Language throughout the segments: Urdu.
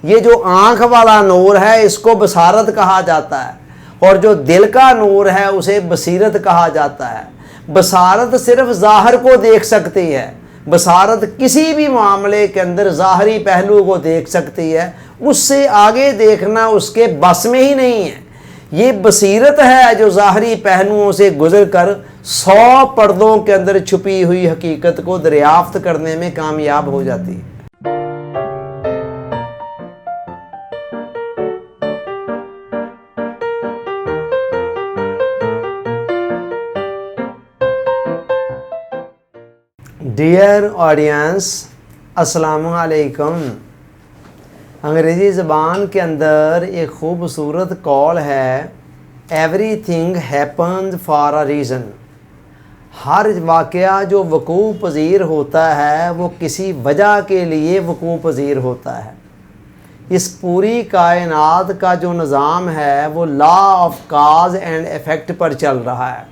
یہ جو آنکھ والا نور ہے اس کو بصارت کہا جاتا ہے، اور جو دل کا نور ہے اسے بصیرت کہا جاتا ہے۔ بصارت صرف ظاہر کو دیکھ سکتی ہے، بصارت کسی بھی معاملے کے اندر ظاہری پہلو کو دیکھ سکتی ہے، اس سے آگے دیکھنا اس کے بس میں ہی نہیں ہے۔ یہ بصیرت ہے جو ظاہری پہلوؤں سے گزر کر 100 پردوں کے اندر چھپی ہوئی حقیقت کو دریافت کرنے میں کامیاب ہو جاتی ہے۔ ڈیئر آڈینس، السلام علیکم۔ انگریزی زبان کے اندر ایک خوبصورت قول ہے، everything happens for a reason. ہر واقعہ جو وقوع پذیر ہوتا ہے وہ کسی وجہ کے لیے وقوع پذیر ہوتا ہے۔ اس پوری کائنات کا جو نظام ہے وہ law of cause and effect پر چل رہا ہے،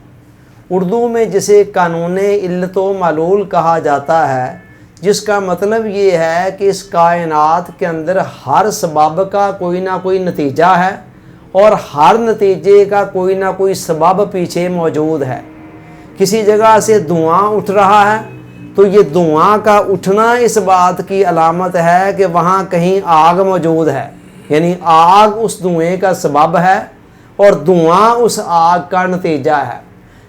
اردو میں جسے قانون علت و معلول کہا جاتا ہے، جس کا مطلب یہ ہے کہ اس کائنات کے اندر ہر سبب کا کوئی نہ کوئی نتیجہ ہے اور ہر نتیجے کا کوئی نہ کوئی سبب پیچھے موجود ہے۔ کسی جگہ سے دھواں اٹھ رہا ہے تو یہ دھواں کا اٹھنا اس بات کی علامت ہے کہ وہاں کہیں آگ موجود ہے، یعنی آگ اس دھوئیں کا سبب ہے اور دھواں اس آگ کا نتیجہ ہے۔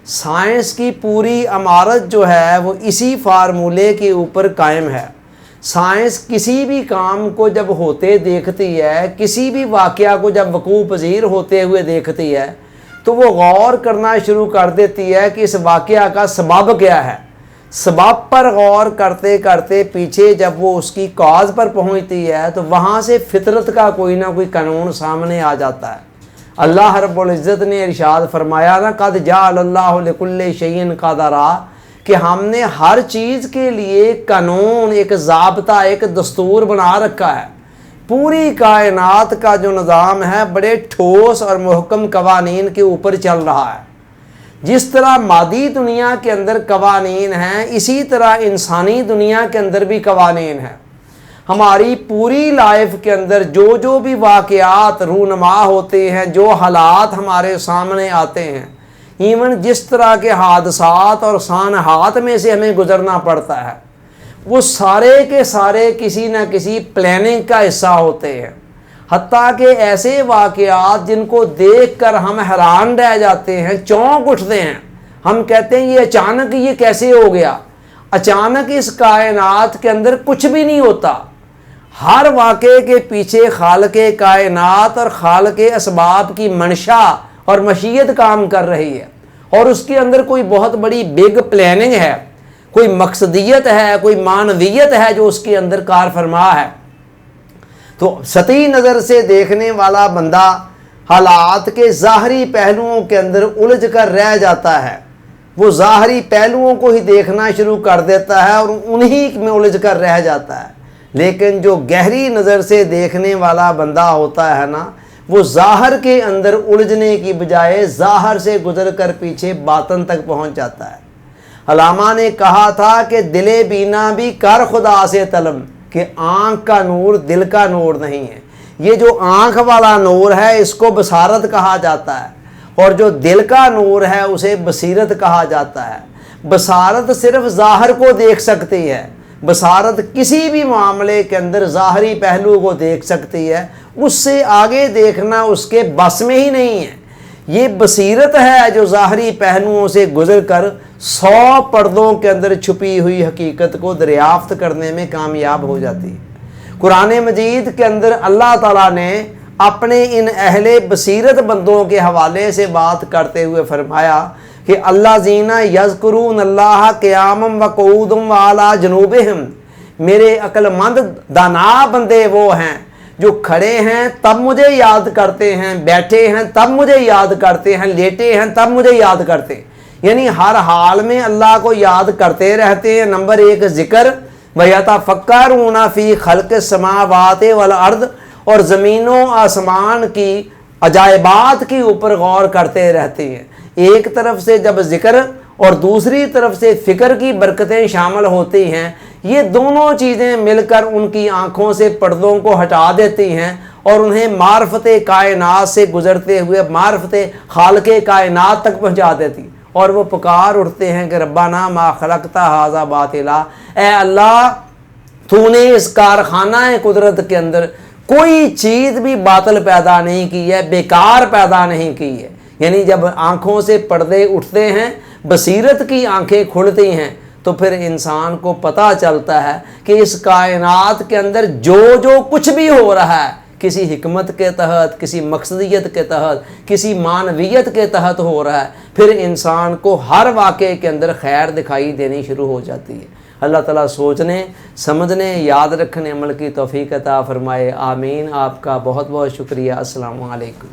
سائنس کی پوری عمارت جو ہے وہ اسی فارمولے کے اوپر قائم ہے۔ سائنس کسی بھی کام کو جب ہوتے دیکھتی ہے، کسی بھی واقعہ کو جب وقوع پذیر ہوتے ہوئے دیکھتی ہے تو وہ غور کرنا شروع کر دیتی ہے کہ اس واقعہ کا سبب کیا ہے۔ سبب پر غور کرتے کرتے پیچھے جب وہ اس کی کاز پر پہنچتی ہے تو وہاں سے فطرت کا کوئی نہ کوئی قانون سامنے آ جاتا ہے۔ اللہ رب العزت نے ارشاد فرمایا نا، قد جعل اللہ لکل شیء قدرا، کہ ہم نے ہر چیز کے لیے قانون، ایک ضابطہ، ایک دستور بنا رکھا ہے۔ پوری کائنات کا جو نظام ہے بڑے ٹھوس اور محکم قوانین کے اوپر چل رہا ہے۔ جس طرح مادی دنیا کے اندر قوانین ہیں، اسی طرح انسانی دنیا کے اندر بھی قوانین ہیں۔ ہماری پوری لائف کے اندر جو بھی واقعات رونما ہوتے ہیں، جو حالات ہمارے سامنے آتے ہیں، ایون جس طرح کے حادثات اور سانحات میں سے ہمیں گزرنا پڑتا ہے، وہ سارے کے سارے کسی نہ کسی پلاننگ کا حصہ ہوتے ہیں۔ حتیٰ کہ ایسے واقعات جن کو دیکھ کر ہم حیران رہ جاتے ہیں، چونک اٹھتے ہیں، ہم کہتے ہیں یہ اچانک یہ کیسے ہو گیا۔ اچانک اس کائنات کے اندر کچھ بھی نہیں ہوتا۔ ہر واقعے کے پیچھے خالق کائنات اور خالق اسباب کی منشا اور مشیت کام کر رہی ہے، اور اس کے اندر کوئی بہت بڑی بگ پلاننگ ہے، کوئی مقصدیت ہے، کوئی معنویت ہے جو اس کے اندر کار فرما ہے۔ تو سطحی نظر سے دیکھنے والا بندہ حالات کے ظاہری پہلوؤں کے اندر الجھ کر رہ جاتا ہے، وہ ظاہری پہلوؤں کو ہی دیکھنا شروع کر دیتا ہے اور انہی میں الجھ کر رہ جاتا ہے۔ لیکن جو گہری نظر سے دیکھنے والا بندہ ہوتا ہے نا، وہ ظاہر کے اندر الجھنے کی بجائے ظاہر سے گزر کر پیچھے باطن تک پہنچ جاتا ہے۔ علامہ نے کہا تھا کہ دل بینا بھی کر خدا سے طلب، کہ آنکھ کا نور دل کا نور نہیں ہے۔ یہ جو آنکھ والا نور ہے اس کو بصارت کہا جاتا ہے، اور جو دل کا نور ہے اسے بصیرت کہا جاتا ہے۔ بصارت صرف ظاہر کو دیکھ سکتی ہے، بصارت کسی بھی معاملے کے اندر ظاہری پہلو کو دیکھ سکتی ہے، اس سے آگے دیکھنا اس کے بس میں ہی نہیں ہے۔ یہ بصیرت ہے جو ظاہری پہلوؤں سے گزر کر 100 پردوں کے اندر چھپی ہوئی حقیقت کو دریافت کرنے میں کامیاب ہو جاتی ہے۔ قرآن مجید کے اندر اللہ تعالیٰ نے اپنے ان اہل بصیرت بندوں کے حوالے سے بات کرتے ہوئے فرمایا کہ اللہ زینہ یذکرون اللہ قیاما وقعودا وعلی جنوبہم، میرے عقل مند دانا بندے وہ ہیں جو کھڑے ہیں تب مجھے یاد کرتے ہیں، بیٹھے ہیں تب مجھے یاد کرتے ہیں، لیٹے ہیں تب مجھے یاد کرتے ہیں، یعنی ہر حال میں اللہ کو یاد کرتے رہتے ہیں۔ نمبر 1 ذکر، وَيَتَفَكَّرُونَ فِي خَلْقِ السَّمَاوَاتِ وَالْأَرْضِ، اور زمین و آسمان کی عجائبات کے اوپر غور کرتے رہتے ہیں۔ ایک طرف سے جب ذکر اور دوسری طرف سے فکر کی برکتیں شامل ہوتی ہیں، یہ دونوں چیزیں مل کر ان کی آنکھوں سے پردوں کو ہٹا دیتی ہیں اور انہیں معرفت کائنات سے گزرتے ہوئے معرفت خالق کائنات تک پہنچا دیتی، اور وہ پکار اٹھتے ہیں کہ ربنا ما خلقت ھذا باطلا، اے اللہ تو نے اس کارخانہ قدرت کے اندر کوئی چیز بھی باطل پیدا نہیں کی ہے، بیکار پیدا نہیں کی ہے۔ یعنی جب آنکھوں سے پردے اٹھتے ہیں، بصیرت کی آنکھیں کھلتی ہیں، تو پھر انسان کو پتہ چلتا ہے کہ اس کائنات کے اندر جو کچھ بھی ہو رہا ہے کسی حکمت کے تحت، کسی مقصدیت کے تحت، کسی معنویت کے تحت ہو رہا ہے، پھر انسان کو ہر واقعے کے اندر خیر دکھائی دینی شروع ہو جاتی ہے۔ اللہ تعالیٰ سوچنے، سمجھنے، یاد رکھنے، عمل کی توفیق عطا فرمائے، آمین۔ آپ کا بہت بہت شکریہ۔ السلام علیکم۔